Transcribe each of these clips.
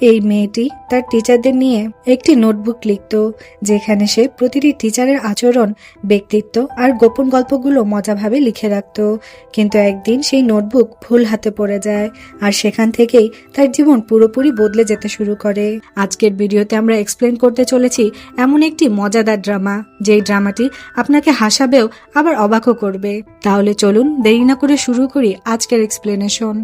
এই মেয়েটি তার টিচারদের নিয়ে একটি নোটবুক লিখত, যেখানে সে প্রতিটি টিচারের আচরণ, ব্যক্তিত্ব আর গোপন গল্পগুলো মজাভাবে লিখে রাখত। কিন্তু একদিন সেই নোটবুক ভুল হাতে পড়ে যায়, আর সেখান থেকেই তার জীবন পুরোপুরি বদলে যেতে শুরু করে। আজকের ভিডিওতে আমরা এক্সপ্লেন করতে চলেছি এমন একটি মজাদার ড্রামা, যেই ড্রামাটি আপনাকে হাসাবেও আবার অবাকও করবে। তাহলে চলুন দেরি না করে শুরু করি আজকের এক্সপ্লেনেশন।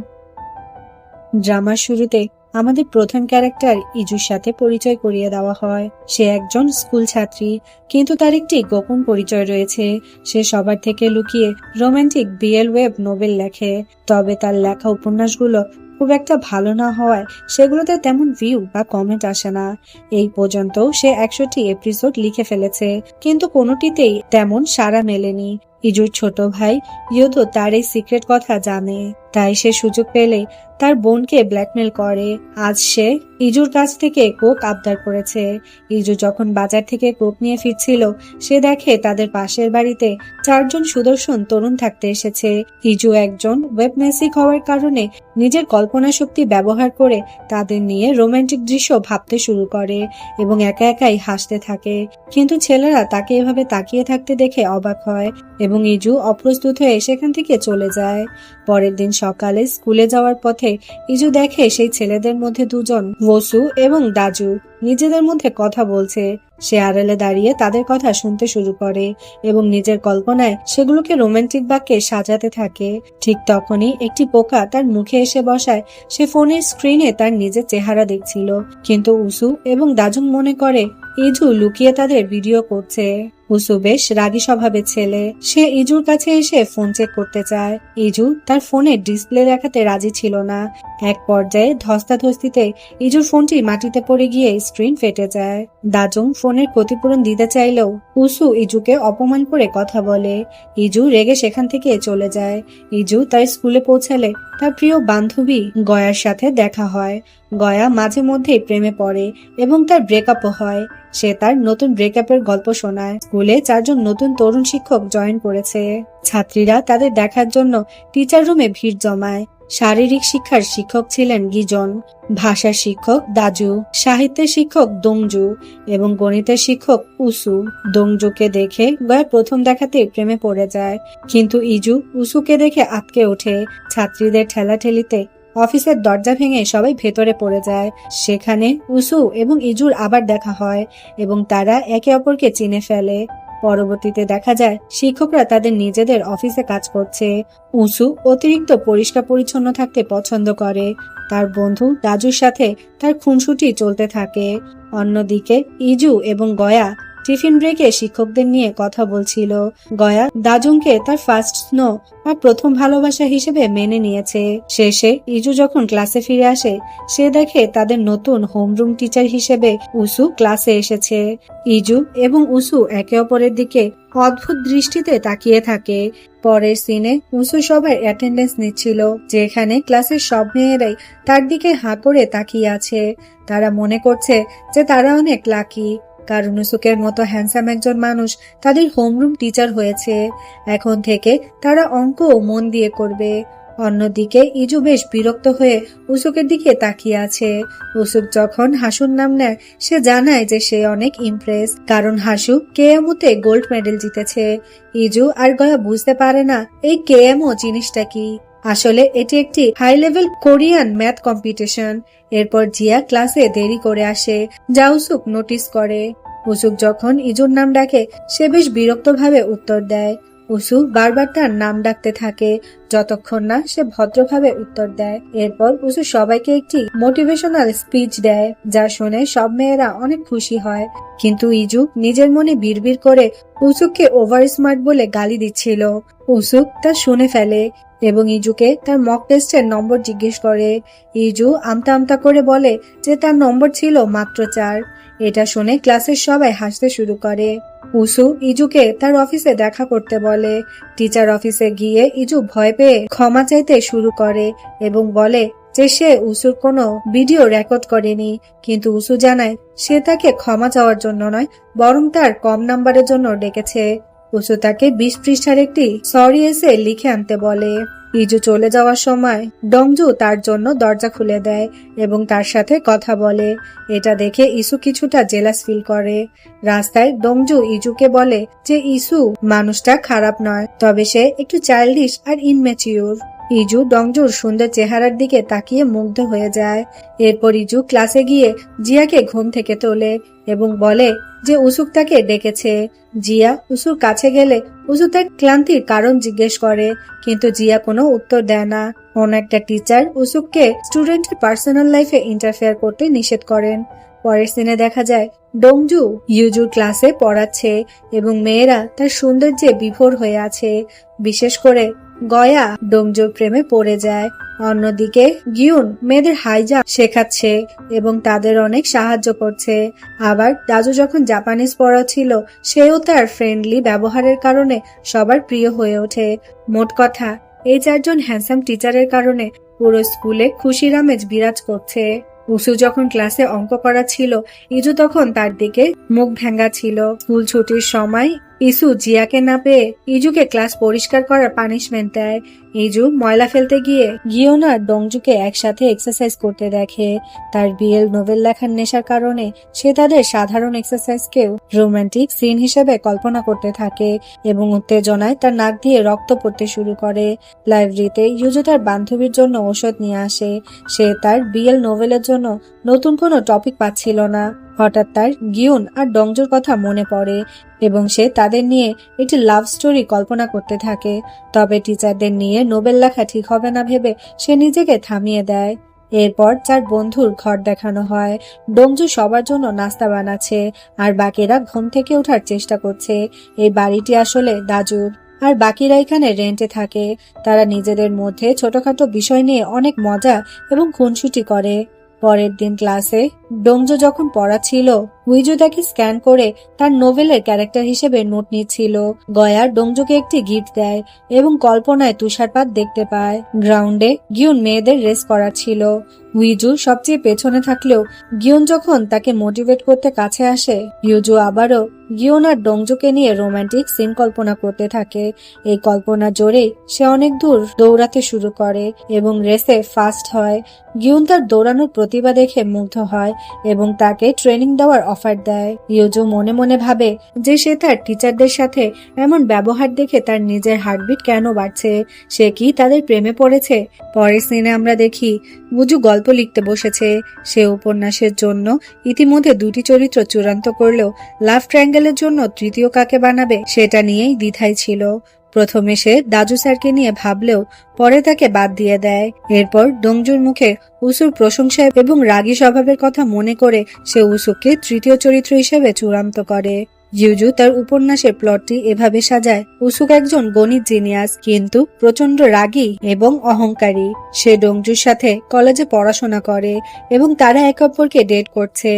ড্রামার শুরুতে আমাদের প্রধান ক্যারেক্টার ইজুর সাথে পরিচয় করিয়ে দেওয়া হয়। সে একজন স্কুল ছাত্রী, কিন্তু তার একটি গোপন পরিচয় রয়েছে। সে সবার থেকে লুকিয়ে রোমান্টিক বিএল ওয়েব নোবেল লেখে, তবে তার লেখা উপন্যাসগুলো খুব একটা ভালো না হওয়ায় সেগুলোতে তেমন ভিউ বা কমেন্ট আসে না। এই পর্যন্ত সে 100টি এপিসোড লিখে ফেলেছে, কিন্তু কোনোটিতেই তেমন সাড়া মেলেনি। ইজুর ছোট ভাই ইয়োদো তার এই সিক্রেট কথা জানে, তাই সে সুযোগ পেলে তার বোনকে ব্ল্যাকমেল করে। আজ সে ইজুর কাছ থেকে কোক আবদার করেছে। ইজু যখন বাজার থেকে কোক নিয়ে ফিরছিল, সে দেখে তাদের পাশের বাড়িতে 4 জন সুদর্শন তরুণ থাকতে এসেছে। ইজু একজন ওয়েবমেসিক হওয়ার কারণে নিজের কল্পনা শক্তি ব্যবহার করে তাদের নিয়ে রোমান্টিক দৃশ্য ভাবতে শুরু করে এবং একা একাই হাসতে থাকে। কিন্তু ছেলেরা তাকে এভাবে তাকিয়ে থাকতে দেখে অবাক হয় এবং ইজু অপ্রস্তুত হয়ে সেখান থেকে চলে যায়। পরের দিন সকালে স্কুলে যাওয়ার পথে ইজু দেখে সেই ছেলেদের মধ্যে 2 জন, ওসু এবং দাজু, নিজেদের মধ্যে কথা বলছে। সে আড়ালে দাঁড়িয়ে তাদের কথা শুনতে শুরু করে এবং নিজের কল্পনায় সেগুলোকে রোমান্টিক বাক্যে সাজাতে থাকে। ঠিক তখনই একটি পোকা তার মুখে এসে বসায়। সে ফোনের স্ক্রিনে তার নিজের চেহারা দেখছিল, কিন্তু উসু এবং দাজুং মনে করে ইজু লুকিয়ে তাদের ভিডিও করছে। উসু বেশ রাগী স্বভাবের ছেলে। সে ইজুর কাছে এসে ফোন চেক করতে চায়। ইজু তার ফোনের ডিসপ্লে দেখাতে রাজি ছিল না। এক পর্যায়ে ধস্তাধস্তিতে ইজুর ফোনটি মাটিতে পড়ে গিয়ে স্ক্রিন ফেটে যায়। দাজুং ফোনের ক্ষতিপূরণ দিতে চাইলেও উসু ইজুকে অপমান করে কথা বলে। ইজু রেগে সেখান থেকে চলে যায়। ইজু তার স্কুলে পৌঁছালে তার প্রিয় বান্ধবী গয়ার সাথে দেখা হয়। গয়া মাঝে মধ্যেই প্রেমে পড়ে এবং তার ব্রেকআপও হয়। সে তার নতুন ব্রেকআপের গল্প শোনায়। স্কুলে 4 জন নতুন তরুণ শিক্ষক জয়েন করেছে। ছাত্রীরা তাদের দেখার জন্য টিচার রুমে ভিড় জমায়। শারীরিক শিক্ষার শিক্ষক ছিলেন গিজন, ভাষার শিক্ষক দাজু, সাহিত্যের শিক্ষক দংজু এবং গণিতের শিক্ষক উসু। দংজুকে দেখে গয়া প্রথম দেখাতে প্রেমে পড়ে যায়, কিন্তু ইজু উসুকে দেখে আটকে ওঠে। ছাত্রীদের ঠেলাঠেলিতে অফিসের দরজা ভেঙে সবাই ভেতরে পড়ে যায়। সেখানে উসু এবং ইজুর আবার দেখা হয় এবং তারা একে অপরকে চিনে ফেলে। পরবর্তীতে দেখা যায় শিক্ষকরা তাদের নিজেদের অফিসে কাজ করছে। উসু অতিরিক্ত পরিষ্কার পরিচ্ছন্ন থাকতে পছন্দ করে। তার বন্ধু দাজুর সাথে তার খুনসুটি চলতে থাকে। অন্যদিকে ইজু এবং গয়া টিফিন ব্রেকে শিক্ষকদের নিয়ে কথা বলছিল। গয়া দাজুংকে তার ফার্স্ট স্নো বা প্রথম ভালোবাসা হিসেবে মেনে নিয়েছে। শেষে ইজু যখন ক্লাসে ফিরে আসে, সে দেখে তাদের নতুন হোমরুম টিচার হিসেবে উসু ক্লাসে এসেছে। ইজু এবং উসু একে অপরের দিকে অদ্ভুত দৃষ্টিতে তাকিয়ে থাকে। পরের সিনে উসু সবার অ্যাটেন্ডেন্স নিচ্ছিল, যেখানে ক্লাসের সব মেয়েরাই তার দিকে হাঁ করে তাকিয়ে আছে। তারা মনে করছে যে তারা অনেক লাকি, কারণ উসুকের মতো হ্যান্ডসাম একজন মানুষ তাদের হোমরুম টিচার হয়েছে। এখন থেকে তারা অঙ্কও মন দিয়ে করবে। অন্যদিকে ইজু বেশ বিরক্ত হয়ে উসুকের দিকে তাকিয়ে আছে। উসুক যখন হাসুর নাম নেয়, সে জানায় যে সে অনেক ইমপ্রেস, কারণ হাসু কেএমওতে গোল্ড মেডেল জিতেছে। ইজু আর গয়া বুঝতে পারে না এই কেএমও জিনিসটা কি। আসলে এটি একটি high level Korean math competition. এরপর জিয়া ক্লাসে দেরি করে আসে, যা উসুক নোটিস করে। উসুক যখন ইজুর নাম ডাকে, সে বেশ বিরক্ত ভাবে উত্তর দেয়। উসু বারবার তার নাম ডাকতে থাকে যতক্ষণ না সে ভদ্রভাবে উত্তর দেয়। এরপর উসু সবাইকে একটি মোটিভেশনাল স্পিচ দেয়, যা শুনে সব মেয়েরা অনেক খুশি হয়। কিন্তু ইজু নিজের মনে বিড়বিড় করে উসুককে ওভার স্মার্ট বলে গালি দিচ্ছিল। উসুক তা শুনে ফেলে এবং ইজুকে তার মক টেস্টের নম্বর জিজ্ঞেস করে। ইজু আমতা আমতা করে বলে যে তার নম্বর ছিল মাত্র 4। এটা শুনে ক্লাসের সবাই হাসতে শুরু করে। উসু ইজুকে তার অফিসে দেখা করতে বলে। টিচার অফিসে গিয়ে ইজু ভয় পেয়ে ক্ষমা চাইতে শুরু করে এবং বলে যে সে উসুর কোনো ভিডিও রেকর্ড করেনি। কিন্তু উসু জানায় সে তাকে ক্ষমা চাওয়ার জন্য নয়, বরং তার কম নাম্বারের জন্য ডেকেছে। উসু তাকে 20 পৃষ্ঠার একটি সরি এসে লিখে আনতে বলে। ইজু চলে যাওয়ার সময় ডংজু তার জন্য দরজা খুলে দেয় এবং তার সাথে কথা বলে। এটা দেখে ইসু কিছুটা জেলাস ফিল করে। রাস্তায় ডংজু ইজুকে বলে যে ইসু মানুষটা খারাপ নয়, তবে সে একটু চাইল্ডিশ আর ইনম্যাচিউর। ইজু ডংজুর সুন্দর চেহারার দিকে তাকিয়ে মুগ্ধ হয়ে যায়। এরপর ইজু ক্লাসে গিয়ে জিয়াকে ঘুম থেকে তোলে এবং বলে যে উসুক তাকে ডেকেছে। জিয়া উসুর কাছে গেলে উসু তার ক্লান্তির কারণ জিজ্ঞেস করে, কিন্তু জিয়া কোনো উত্তর দেয় না। অন্য একটা টিচার উসুককে স্টুডেন্টের পার্সোনাল লাইফে ইন্টারফেয়ার করতে নিষেধ করেন। পরের সিনে দেখা যায় ডংজু ইউজুর ক্লাসে পড়াচ্ছে এবং মেয়েরা তার সৌন্দর্যে বিভোর হয়ে আছে। বিশেষ করে গয়া ডংজুর প্রেমে পড়ে যায়। অন্যদিকে গিউন মেয়েদের হাই জাম্প শেখাচ্ছে এবং তাদের অনেক সাহায্য করছে। আবার দাজু যখন জাপানিজ পড়াচ্ছিল, সেও তার ফ্রেন্ডলি ব্যবহারের কারণে সবার প্রিয় হয়ে ওঠে। মোট কথা, এই চারজন হ্যান্ডসাম টিচারের কারণে পুরো স্কুলে খুশির আমেজ বিরাজ করছে। উসু যখন ক্লাসে অঙ্ক করাচ্ছিল, ইজু তখন তার দিকে মুখ ভেঙ্গা ছিল। স্কুল ছুটির সময় ইসু জিয়াকে না পেয়ে ইজুকে ক্লাস পরিষ্কার করার পানিশমেন্ট দেয়। ইজু ময়লা ফেলতে গিয়ে গিওন আর ডংজুকে একসাথে এক্সারসাইজ করতে দেখে। তার বিএল নোভেল লেখার নেশার কারণে সে তাদের সাধারণ এক্সারসাইজকেও রোমান্টিক সিন হিসেবে কল্পনা করতে থাকে এবং উত্তেজনায় তার নাক দিয়ে রক্ত পড়তে শুরু করে। লাইব্রেরিতে ইজু তার বান্ধবীর জন্য ঔষধ নিয়ে আসে। সে তার বিএল নোভেলের জন্য নতুন কোনো টপিক পাচ্ছিল না। হঠাৎ তার গিউন আর ডংজুর কথা মনে পড়ে এবং সে তাদের নিয়ে একটি লাভ স্টোরি কল্পনা করতে থাকে। তবে টিচারদের নিয়ে নোবেল লেখা ঠিক হবে না ভেবে সে নিজেকে থামিয়ে দেয়। এরপর চার বন্ধুর ঘর দেখানো হয়। ডংজু সবার জন্য নাস্তা বানাচ্ছে আর বাকিরা ঘুম থেকে ওঠার চেষ্টা করছে। এই বাড়িটি আসলে দাজুর, আর বাকিরা এখানে রেন্টে থাকে। তারা নিজেদের মধ্যে ছোটখাটো বিষয় নিয়ে অনেক মজা এবং খুনসুটি করে। পরের দিন ক্লাসে ডংজু যখন পড়াচ্ছিল, উইজু তাকে স্ক্যান করে তার নোভেলের ক্যারেক্টার হিসেবে নোট নিচ্ছিল। গয়া ডংজুকে একটি গিফট দেয় এবং কল্পনায় তুষারপাত দেখতে পায়। গ্রাউন্ডে গিউন মেয়েদের রেস করাচ্ছিল। উইজু সবচেয়ে পেছনে থাকলেও গিউন যখন তাকে মোটিভেট করতে কাছে আসে, ইউজু আবারও গিউন আর ডংজুকে নিয়ে রোমান্টিক সিন কল্পনা করতে থাকে। এই কল্পনা জোরেই সে অনেক দূর দৌড়াতে শুরু করে এবং রেসে ফার্স্ট হয়। গিউন তার দৌড়ানোর প্রতিভা দেখে মুগ্ধ হয় এবং তাকে ট্রেনিং দেওয়ার অফার দেয়। ইউজু মনে মনে ভাবে যে সে তার টিচারদের সাথে এমন ব্যবহার দেখে তার নিজের হার্টবিট কেন বাড়ছে। সে কি তাদের প্রেমে পড়েছে? পরের সিনে আমরা দেখি উজু গল্প লিখতে বসেছে। সে উপন্যাসের জন্য ইতিমধ্যে দুটি চরিত্র চূড়ান্ত করলেও লাভ ট্রায়াঙ্গেলের জন্য তৃতীয় কাকে বানাবে সেটা নিয়েই দ্বিধায় ছিল। প্রথমে সে দাজু স্যারকে নিয়ে ভাবলেও পরে তাকে বাদ দিয়ে দেয়। এরপর ডংজুর মুখে উসুর প্রশংসা এবং রাগী স্বভাবের কথা মনে করে সে উসুকে তৃতীয় চরিত্র হিসেবে চূড়ান্ত করে। ইউজু তার উপন্যাসের প্লটটি এভাবে সাজায়: উসুক একজন গণিত জিনিয়াস, কিন্তু প্রচন্ড রাগী এবং অহংকারী। সে ডংজুর সাথে কলেজে পড়াশোনা করে এবং তারা একে অপরকে ডেট করছে।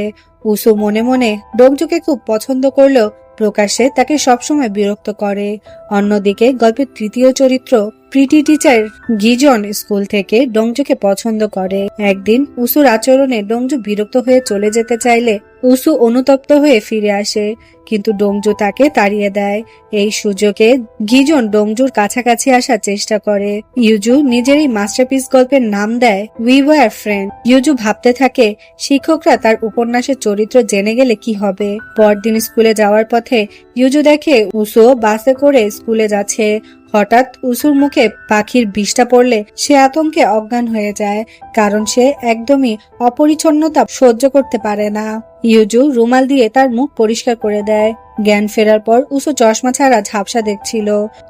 উসু মনে মনে ডংজুকে খুব পছন্দ করলেও প্রকাশ্যে তাকে সবসময় বিরক্ত করে। অন্যদিকে গল্পের তৃতীয় চরিত্র প্রিটি টিচার গিজন স্কুল থেকে ডংজুকে পছন্দ করে। একদিন উসুর আচরণে ডংজু বিরক্ত হয়ে চলে যেতে চাইলে উসু অনুতপ্ত হয়ে ফিরে আসে, কিন্তু ডংজু তাকে তাড়িয়ে দেয়। এই সুযোগে গিজন ডংজুর কাছাকাছি আসার চেষ্টা করে। ইউজু নিজের এই মাস্টারপিস গল্পের নাম দেয় উই ওয়ার ফ্রেন্ড। ইউজু ভাবতে থাকে শিক্ষকরা তার উপন্যাসের চরিত্র জেনে গেলে কি হবে। পরদিন স্কুলে যাওয়ার পথে ইউজু দেখে উসু বাসে করে স্কুলে যাচ্ছে। হঠাৎ উসুর মুখে পাখির বিষটা পড়লে সে আতঙ্কে অজ্ঞান হয়ে যায়, কারণ সে একদমই অপরিচ্ছন্নতা সহ্য করতে পারে না। ইউজু রুমাল দিয়ে তার মুখ পরিষ্কার করে দেয়। জ্ঞান ফেরার পর উসু চশমা ছাড়া ঝাপসা দেখছিল।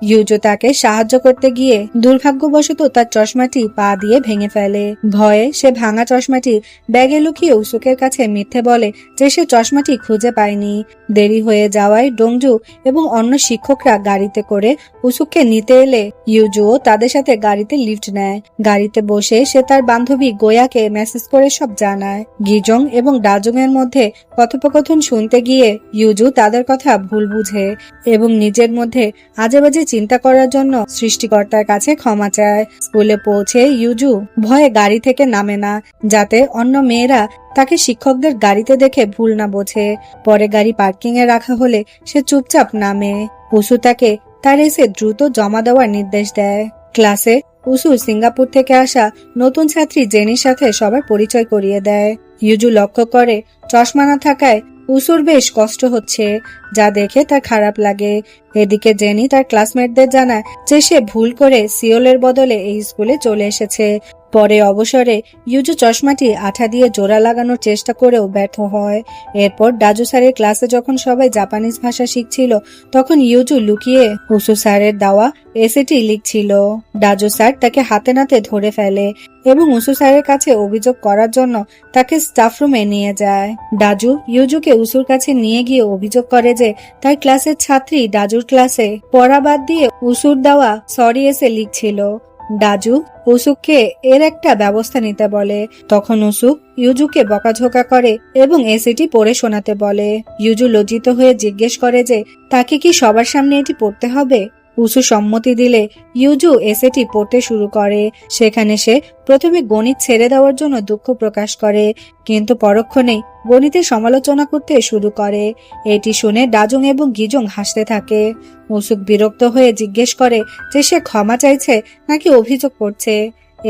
ইউজু তাকে সাহায্য করতে গিয়ে দুর্ভাগ্যবশত তার চশমাটি পা দিয়ে ভেঙে ফেলে। ভয়ে সে ভাঙা চশমাটি ব্যাগে লুকিয়ে উসুকের কাছে মিথ্যে বলে যে সে চশমাটি খুঁজে পায়নি। দেরি হয়ে যাওয়ায় ডংজু এবং অন্য শিক্ষকরা গাড়িতে করে উসুককে নিতে এলে ইউজুও তাদের সাথে গাড়িতে লিফট নেয়। গাড়িতে বসে সে তার বান্ধবী গোয়াকে মেসেজ করে সব জানায়। গিজং এবং ডাজং এর মধ্যে কথোপকথন শুনতে গিয়ে ইউজু তাদের কথা ভুল বুঝে এবং নিজের মধ্যে আজেবাজে চিন্তা করার জন্য সৃষ্টিকর্তার কাছে ক্ষমা চায়। স্কুলে পৌঁছে ইউজু ভয়ে গাড়ি থেকে নামে না, যাতে অন্য মেয়েরা তাকে শিক্ষকদের গাড়িতে দেখে ভুল না বোঝে। পরে গাড়ি পার্কিং এ রাখা হলে সে চুপচাপ নামে। উসু তাকে তার এসে দ্রুত জমা দেওয়ার নির্দেশ দেয়। ক্লাসে উসু সিঙ্গাপুর থেকে আসা নতুন ছাত্রী জেনির সাথে সবার পরিচয় করিয়ে দেয়। ইউজু লক্ষ্য করে চশমা না থাকায় উসুর বেশ কষ্ট হচ্ছে, যা দেখে তার খারাপ লাগে। এদিকে জেনি তার ক্লাসমেটদের জানায় যে সে ভুল করে সিওলের বদলে এই স্কুলে চলে এসেছে। পরে অবসরে ইউজু চশমাটি আঠা দিয়ে জোড়া লাগানোর চেষ্টা করেও ব্যর্থ হয়। এরপর ডাজু স্যারের ক্লাসে যখন সবাই জাপানিজ ভাষা শিখছিল, তখন ইউজু লুকিয়ে উসু স্যারের দেওয়া এসেটি লিখছিল। ডাজু স্যার তাকে হাতে নাতে ধরে ফেলে এবং উসু স্যারের কাছে অভিযোগ করার জন্য তাকে স্টাফ রুমে নিয়ে যায়। ডাজু ইউজুকে উসুর কাছে নিয়ে গিয়ে অভিযোগ করে যে তার ক্লাসের ছাত্রী ডাজুর ক্লাসে পড়া বাদ দিয়ে উসুর দেওয়া সরি এসে লিখছিল। ডাজু উসুককে এর একটা ব্যবস্থা নিতে বলে। তখন উসু ইউজুকে বকাঝোকা করে এবং এসিটি পড়ে শোনাতে বলে। ইউজু লজ্জিত হয়ে জিজ্ঞেস করে যে তাকে কি সবার সামনে এটি পড়তে হবে। উসু সম্মতি দিলে ইউজু এসেটি পড়তে শুরু করে। সেখানে সে প্রথমে গণিত ছেড়ে দেওয়ার জন্য দুঃখ প্রকাশ করে, কিন্তু পরক্ষণেই গণিতের সমালোচনা করতে শুরু করে। এটি শুনে ডাজুং এবং গিজং হাসতে থাকে। উসুক বিরক্ত হয়ে জিজ্ঞেস করে যে সে ক্ষমা চাইছে নাকি অভিযোগ করছে।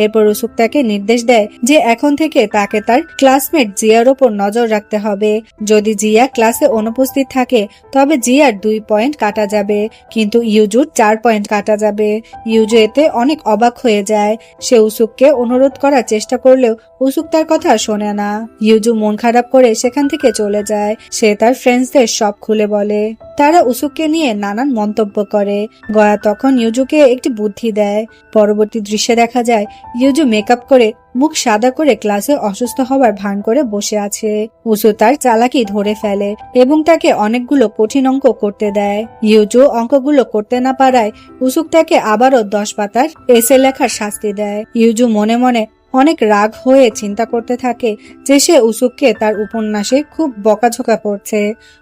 এরপর উসুক তাকে নির্দেশ দেয় যে এখন থেকে তাকে তার ক্লাসমেট জিয়ার ওপর নজর রাখতে হবে। যদি জিয়া ক্লাসে অনুপস্থিত থাকে তবে জিয়ার 2 পয়েন্ট কাটা যাবে, কিন্তু ইউজুর 4 পয়েন্ট কাটা যাবে। ইউজু এতে অনেক অবাক হয়ে যায়। সে উসুককে অনুরোধ করার চেষ্টা করলেও উসুক তার কথা শোনে না। ইউজু মন খারাপ করে সেখান থেকে চলে যায়। সে তার ফ্রেন্ডসদের সব খুলে বলে। তারা উসুককে নিয়ে নানান মন্তব্য করে। গয়া তখন ইউজুকে একটি বুদ্ধি দেয়। পরবর্তী দৃশ্যে দেখা যায় ইউজু মেকআপ করে মুখ সাদা করে ক্লাসে অসুস্থ হবার ভান করে বসে আছে। উসু তার চালাকি ধরে ফেলে এবং তাকে অনেকগুলো কঠিন অঙ্ক করতে দেয়। ইউজু অঙ্কগুলো করতে না পারায় উসুক তাকে আবারও 10 পাতার এসে লেখার শাস্তি দেয়। ইউজু মনে মনে অনেক রাগ হয়ে চিন্তা করতে থাকে যে সে উসুককে তার উপন্যাসে খুব বকাঝোকা করছে।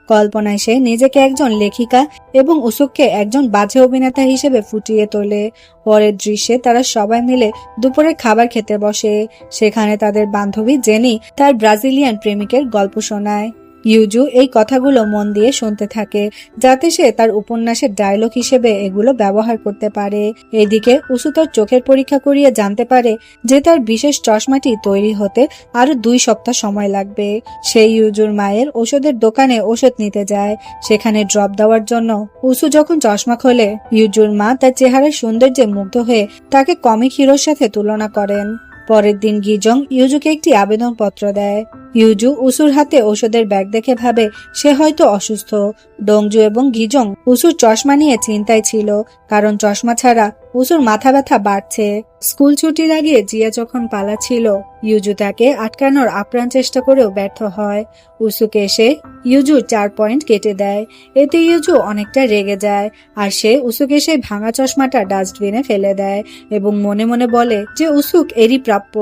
কল্পনায় সে নিজেকে একজন লেখিকা এবং উসুককে একজন বাজে অভিনেতা হিসেবে ফুটিয়ে তোলে। পরের দৃশ্যে তারা সবাই মিলে দুপুরে খাবার খেতে বসে। সেখানে তাদের বান্ধবী জেনি তার ব্রাজিলিয়ান প্রেমিকের গল্প শোনায়। ইউজু এই কথাগুলো মন দিয়ে শুনতে থাকে, যাতে সে তার উপন্যাসের ডায়লগ হিসেবে এগুলো ব্যবহার করতে পারে। এদিকে উসু তার চোখের পরীক্ষা করিয়ে জানতে পারে যে তার বিশেষ চশমাটি তৈরি হতে আরো 2 সপ্তাহ সময় লাগবে। সে ইউজুর মায়ের ওষুধের দোকানে ওষুধ নিতে যায়। সেখানে ড্রপ দেওয়ার জন্য উসু যখন চশমা খোলে, ইউজুর মা তার চেহারার সৌন্দর্যে মুগ্ধ হয়ে তাকে কমিক হিরোর সাথে তুলনা করেন। পরের দিন গিজং ইউজুকে একটি আবেদনপত্র দেয়। ইউজু উসুর হাতে ওষুধের ব্যাগ দেখে ভাবে সে হয়তো অসুস্থ। ডংজু এবং গিজং উসুর চশমা নিয়ে চিন্তায় ছিল, কারণ চশমা ছাড়া উসুর মাথা ব্যথা বাড়ছে। স্কুল ছুটির আগে জিয়া যখন পালাচ্ছিল, ইউজু তাকে আটকানোর আপ্রাণ চেষ্টা করেও ব্যর্থ হয়। উসুকে এসে ইউজুর 4 পয়েন্ট কেটে দেয়। এতে ইউজু অনেকটা রেগে যায় আর সে উসুকে সেই ভাঙা চশমাটা ডাস্টবিনে ফেলে দেয় এবং মনে মনে বলে যে উসুক এরই প্রাপ্য।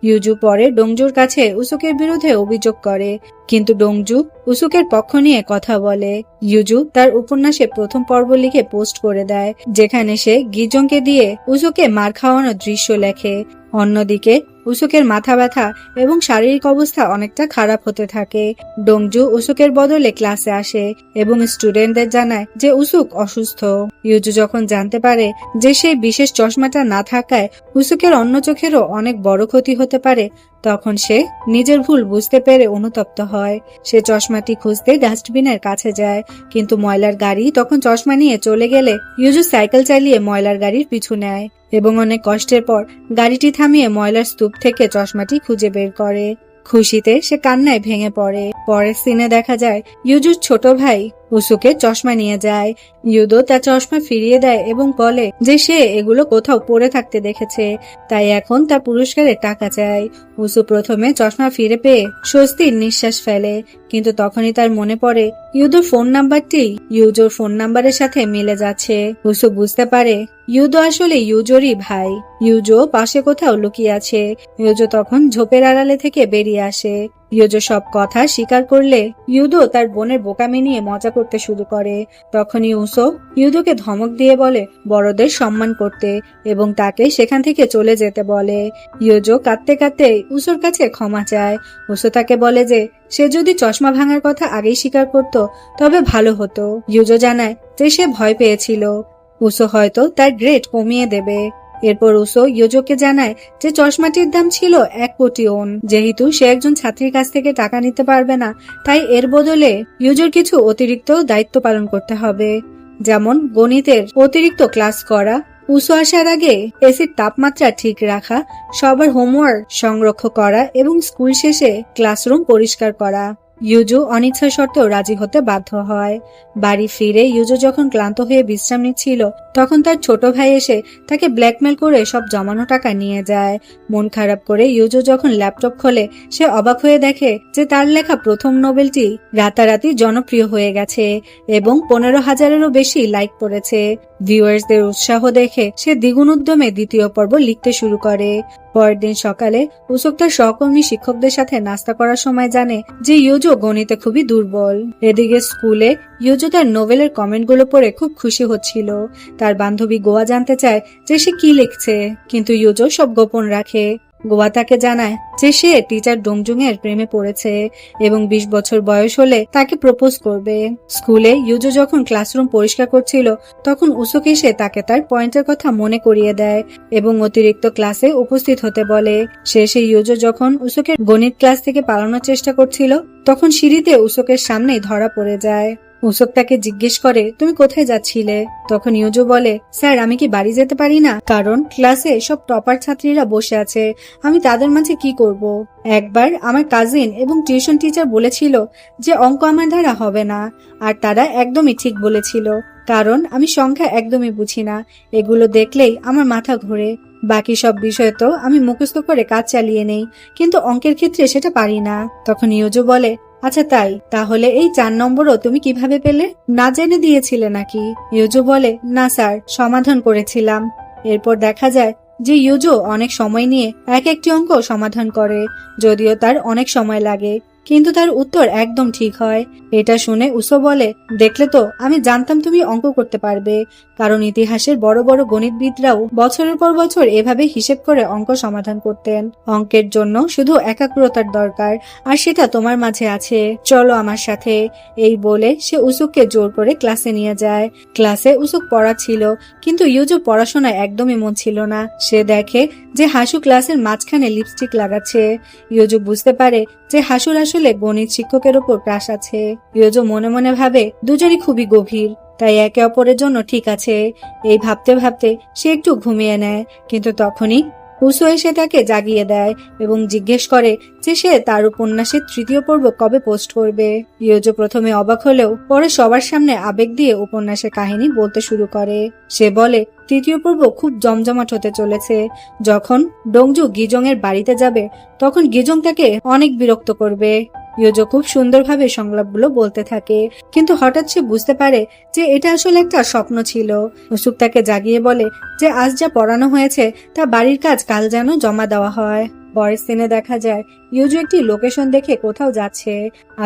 ইউজু পরে ডংজুর কাছে উসুকের বিরুদ্ধে অভিযোগ করে, কিন্তু ডংজু উসুকের পক্ষ নিয়ে কথা বলে। ইউজু তার উপন্যাসে প্রথম পর্ব লিখে পোস্ট করে দেয়, যেখানে সে গিজংকে দিয়ে উসুকে মার খাওয়ানোর দৃশ্য লেখে। অন্যদিকে উসুকের মাথা ব্যথা এবং শারীরিক অবস্থা অনেকটা খারাপ হতে থাকে। ডংজু উসুকের বদলে ক্লাসে আসে এবং স্টুডেন্টদের জানায় যে উসুক অসুস্থ। ইউজু যখন জানতে পারে যে সেই বিশেষ চশমাটা না থাকায় উসুকের অন্য চোখেরও অনেক বড় ক্ষতি হতে পারে, তখন সে নিজের ভুল বুঝতে পেরে অনুতপ্ত হয়। সে চশমাটি খুঁজতে ডাস্টবিনের কাছে যায়, কিন্তু ময়লার গাড়ি তখন চশমা নিয়ে চলে গেলে ইউজু সাইকেল চালিয়ে ময়লার গাড়ির পিছু নেয় এবং অনেক কষ্টের পর গাড়িটি থামিয়ে ময়লার স্তূপ থেকে চশমাটি খুঁজে বের করে। খুশিতে সে কান্নায় ভেঙে পড়ে। পরের সিনে দেখা যায় ইউজুর ছোট ভাই উসুকে চশমা নিয়ে যায়। ইউদো তার চশমা ফিরিয়ে দেয় এবং বলে যে সে এগুলো কোথাও পড়ে থাকতে দেখেছে, তাই এখন তার পুরস্কারের টাকা চায়। উসু প্রথমে চশমা ফিরে পেয়ে স্বস্তির নিঃশ্বাস ফেলে, কিন্তু তখনই তার মনে পড়ে ইউদোর ফোন নাম্বারটি ইউজোর ফোন নাম্বারের সাথে মিলে যাচ্ছে। উসু বুঝতে পারে ইউদো আসলে ইউজোরই ভাই। ইউজো পাশে কোথাও লুকিয়ে আছে। ইউজো তখন ঝোপের আড়ালে থেকে বেরিয়ে আসে। ইউজো সব কথা স্বীকার করলে ইউদো তার বোনের বোকামি নিয়ে মজা করতে শুরু করে। তখনই উসো ইউদোকে ধমক দিয়ে বলে বড়দের সম্মান করতে এবং তাকে সেখান থেকে চলে যেতে বলে। ইউজো কাঁদতে কাঁদতে উসোর কাছে ক্ষমা চায়। উসো তাকে বলে যে সে যদি চশমা ভাঙার কথা আগেই স্বীকার করত তবে ভালো হতো। ইউজো জানায় যে সে ভয় পেয়েছিল। উসো হয়তো তার গ্রেড কমিয়ে দেবে। এরপর উসো ইয়োজোকে জানায় যে চশমাটির দাম ছিল 1 কোটি ওন। যেহেতু সে একজন ছাত্রীর কাছ থেকে টাকা নিতে পারবে না, তাই এর বদলে ইয়োজোর কিছু অতিরিক্ত দায়িত্ব পালন করতে হবে, যেমন গণিতের অতিরিক্ত ক্লাস করা, উসো আসার আগে এসির তাপমাত্রা ঠিক রাখা, সবার হোমওয়ার্ক সংরক্ষণ করা এবং স্কুল শেষে ক্লাসরুম পরিষ্কার করা। ইউজো অনিচ্ছা সত্ত্বেও রাজি হতে বাধ্য হয়। বাড়ি ফিরে ইউজো যখন ক্লান্ত হয়ে বিশ্রাম নিচ্ছিল, তখন তার ছোট ভাই এসে তাকে ব্ল্যাকমেল করে সব জমানো টাকা নিয়ে যায়। মন খারাপ করে ইউজো যখন ল্যাপটপ খোলে, সে অবাক হয়ে দেখে যে তার লেখা প্রথম নোবেলটি রাতারাতি জনপ্রিয় হয়ে গেছে এবং 15,000-এরও বেশি লাইক পড়েছে। ভিউয়ার্সদের উৎসাহ দেখে সে দ্বিগুণ উদ্যমে দ্বিতীয় পর্ব লিখতে শুরু করে। পরের দিন সকালে উসোক তার সহকর্মী শিক্ষকদের সাথে নাস্তা করার সময় জানে যে ইয়োজো গণিতে খুবই দুর্বল। এদিকে স্কুলে ইয়োজো তার নোভেলের কমেন্টগুলো পড়ে খুব খুশি হচ্ছিল। তার বান্ধবী গোয়া জানতে চায় যে সে কি লিখছে, কিন্তু ইয়োজো সব গোপন রাখে। গোয়া তাকে জানায় যে সে টিচার ডোংজুং এর প্রেমে পড়েছে এবং 20 বছর বয়স হলে তাকে প্রপোজ করবে। স্কুলে ইয়োজো যখন ক্লাসরুম পরিষ্কার করছিল, তখন উসোক এসে তাকে তার পয়েন্টের কথা মনে করিয়ে দেয় এবং অতিরিক্ত ক্লাসে উপস্থিত হতে বলে। শেষে ইয়োজো যখন উসোকের গণিত ক্লাস থেকে পালানোর চেষ্টা করছিল, তখন সিঁড়িতে উসোকের সামনেই ধরা পড়ে যায়। উসোক তাকে জিজ্ঞেস করে, তুমি কোথায় যাচ্ছিলে? তখন ইয়োজো বলে, স্যার আমি কি বাড়ি যেতে পারি না, কারণ ক্লাসে সব টপার ছাত্রীরা বসে আছে, আমি তাদের মাঝে কি করব? একবার আমার কাজিন এবং টিউশন টিচার বলেছিল যে অঙ্ক আমার দ্বারা হবে না, আর তারা একদমই ঠিক বলেছিল, কারণ আমি সংখ্যা একদমই বুঝি না, এগুলো দেখলেই আমার মাথা ঘোরে। বাকি সব বিষয় তো আমি মুখস্থ করে কাজ চালিয়ে নেই, কিন্তু অঙ্কের ক্ষেত্রে সেটা পারি না। তখন ইয়োজো বলে, আচ্ছা তাই, তাহলে এই 4 নম্বরও তুমি কিভাবে পেলে? না জেনে দিয়েছিলে নাকি? ইয়োজো বলে, না স্যার, সমাধান করেছিলাম। এরপর দেখা যায় যে ইয়োজো অনেক সময় নিয়ে এক একটি অঙ্ক সমাধান করে, যদিও তার অনেক সময় লাগে, কিন্তু তার উত্তর একদম ঠিক হয়। এটা শুনে উসো বলে, দেখলে তো, আমি জানতাম তুমি অঙ্ক করতে পারবে, কারণ ইতিহাসের বড় বড় গণিতবিদরাও বছরের পর বছর এভাবে হিসেব করে অঙ্ক সমাধান করতেন। অঙ্কের জন্য শুধু একাগ্রতার দরকার, আর সেটা তোমার মাঝে আছে, চলো আমার সাথে। এই বলে সে উসুককে জোর করে ক্লাসে নিয়ে যায়। ক্লাসে উসুক পড়াচ্ছিল, কিন্তু ইয়োজো পড়াশোনায় একদমই মন ছিল না। সে দেখে যে হাসু ক্লাসের মাঝখানে লিপস্টিক লাগাচ্ছে। ইয়োজো বুঝতে পারে যে হাসুর আসলে গণিত শিক্ষকের উপর ক্রাশ আছে। ইয়োজো মনে মনে ভাবে দুজনই খুবই গভীর, তাই একে অপরের জন্য ঠিক আছে। এই ভাবতে ভাবতে সে একটু ঘুমিয়ে নেয়, কিন্তু তখনই উসো এসে তাকে জাগিয়ে দেয় এবং জিজ্ঞেস করে যে সে তার উপন্যাসের 3য় পর্ব কবে পোস্ট করবে। ইয়োজো প্রথমে অবাক হলেও পরে সবার সামনে আবেগ দিয়ে উপন্যাসের কাহিনী বলতে শুরু করে। সে বলে, 3য় পর্ব খুব জমজমাট হতে চলেছে। যখন ডোংজু গিজং এর বাড়িতে যাবে, তখন গিজং তাকে অনেক বিরক্ত করবে। ইয়োজো খুব সুন্দরভাবে সংলাপগুলো বলতে থাকে, কিন্তু হঠাৎ সে বুঝতে পারে যে এটা আসলে একটা স্বপ্ন ছিল। উসুক তাকে জাগিয়ে বলে যে আজ যা পড়ানো হয়েছে তা বাড়ির কাজ কাল যেন জমা দেওয়া হয়। পরের সিনে দেখা যায় ইয়োজো একটি লোকেশন দেখে কোথাও যাচ্ছে।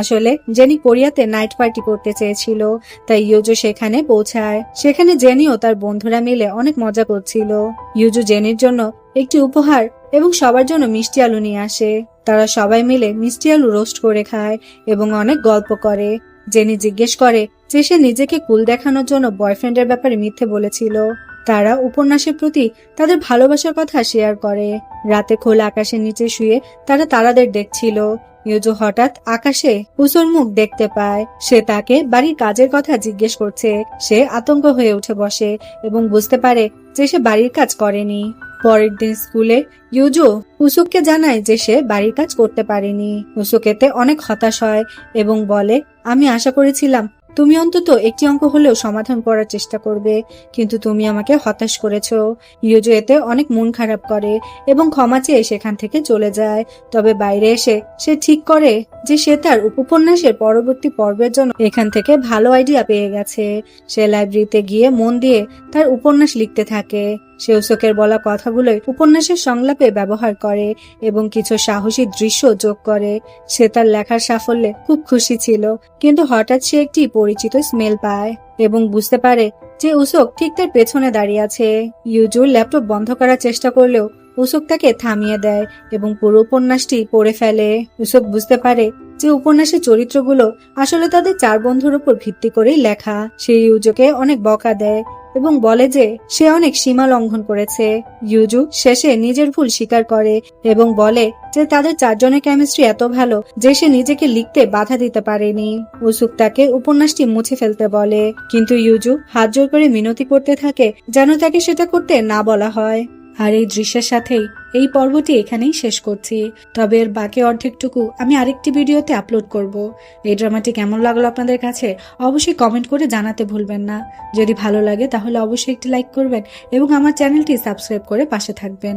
আসলে জেনি কোরিয়াতে নাইট পার্টি করতে চেয়েছিল, তাই ইয়োজো সেখানে পৌঁছায়। সেখানে জেনি ও তার বন্ধুরা মিলে অনেক মজা করছিল। ইয়োজো জেনির জন্য একটি উপহার এবং সবার জন্য মিষ্টি আলু নিয়ে আসে। তারা সবাই মিলে মিষ্টি আলু রোস্ট করে খায় এবং অনেক গল্প করে। জেনি জিজ্ঞেস করে যে সে নিজেকে কুল দেখানোর জন্য বয়ফ্রেন্ডের ব্যাপারে মিথ্যে বলেছিল। তারা উপন্যাসের প্রতি তাদের ভালোবাসার কথা শেয়ার করে। রাতে খোলা আকাশের নিচে শুয়ে তারা তারাদের দেখছিল। ইয়োজো হঠাৎ আকাশে উসোর মুখ দেখতে পায়। সে তাকে বাড়ির কাজের কথা জিজ্ঞেস করছে। সে আতঙ্ক হয়ে উঠে বসে এবং বুঝতে পারে যে সে বাড়ির কাজ করেনি। পরের দিন স্কুলে ইয়োজো উসুককে জানায় যে সে বাড়ির কাজ করতে পারেনি। উসুক এতে অনেক হতাশ হয় এবং বলে, আমি আশা করেছিলাম তুমি অন্তত একটি অঙ্ক হলেও সমাধান করার চেষ্টা করবে, কিন্তু তুমি আমাকে হতাশ করেছো। ইয়োজো এতে অনেক মন খারাপ করে এবং ক্ষমা চেয়ে সেখান থেকে চলে যায়। তবে বাইরে এসে সে ঠিক করে যে সে তার উপন্যাসের পরবর্তী পর্বের জন্য এখান থেকে ভালো আইডিয়া পেয়ে গেছে। সে লাইব্রেরিতে গিয়ে মন দিয়ে তার উপন্যাস লিখতে থাকে। সে উসুকের বলা কথাগুলোই উপন্যাসের সংলাপে ব্যবহার করে এবং কিছু সাহসী দৃশ্য যোগ করে। সে তার লেখার সাফল্যে খুব খুশি ছিল, কিন্তু হঠাৎ সে একটি পরিচিত স্মেল পায় এবং বুঝতে পারে যে উসুক ঠিক তার পেছনে দাঁড়িয়ে আছে। ইয়োজো ল্যাপটপ বন্ধ করার চেষ্টা করলেও উসুক তাকে থামিয়ে দেয় এবং পুরো উপন্যাসটি পড়ে ফেলে। উসুক বুঝতে পারে যে উপন্যাসের চরিত্রগুলো আসলে তাদের 4 বন্ধুর উপর ভিত্তি করেই লেখা। সে ইয়োজোকে অনেক বকা দেয় এবং বলে যে সে অনেক সীমা লঙ্ঘন করেছে। ইউজু শেষে নিজের ভুল স্বীকার করে এবং বলে যে তাদের চারজনের কেমিস্ট্রি এত ভালো যে সে নিজেকে লিখতে বাধা দিতে পারেনি। উসুক তাকে উপন্যাসটি মুছে ফেলতে বলে, কিন্তু ইউজু হাত জোর করে মিনতি করতে থাকে যেন তাকে সেটা করতে না বলা হয়। আর এই দৃশ্যের সাথেই এই পর্বটি এখানেই শেষ করছি। তবে এর বাকি অর্ধেকটুকু আমি আরেকটি ভিডিওতে আপলোড করব। এই ড্রামাটি কেমন লাগলো আপনাদের কাছে অবশ্যই কমেন্ট করে জানাতে ভুলবেন না। যদি ভালো লাগে তাহলে অবশ্যই একটি লাইক করবেন এবং আমার চ্যানেলটি সাবস্ক্রাইব করে পাশে থাকবেন।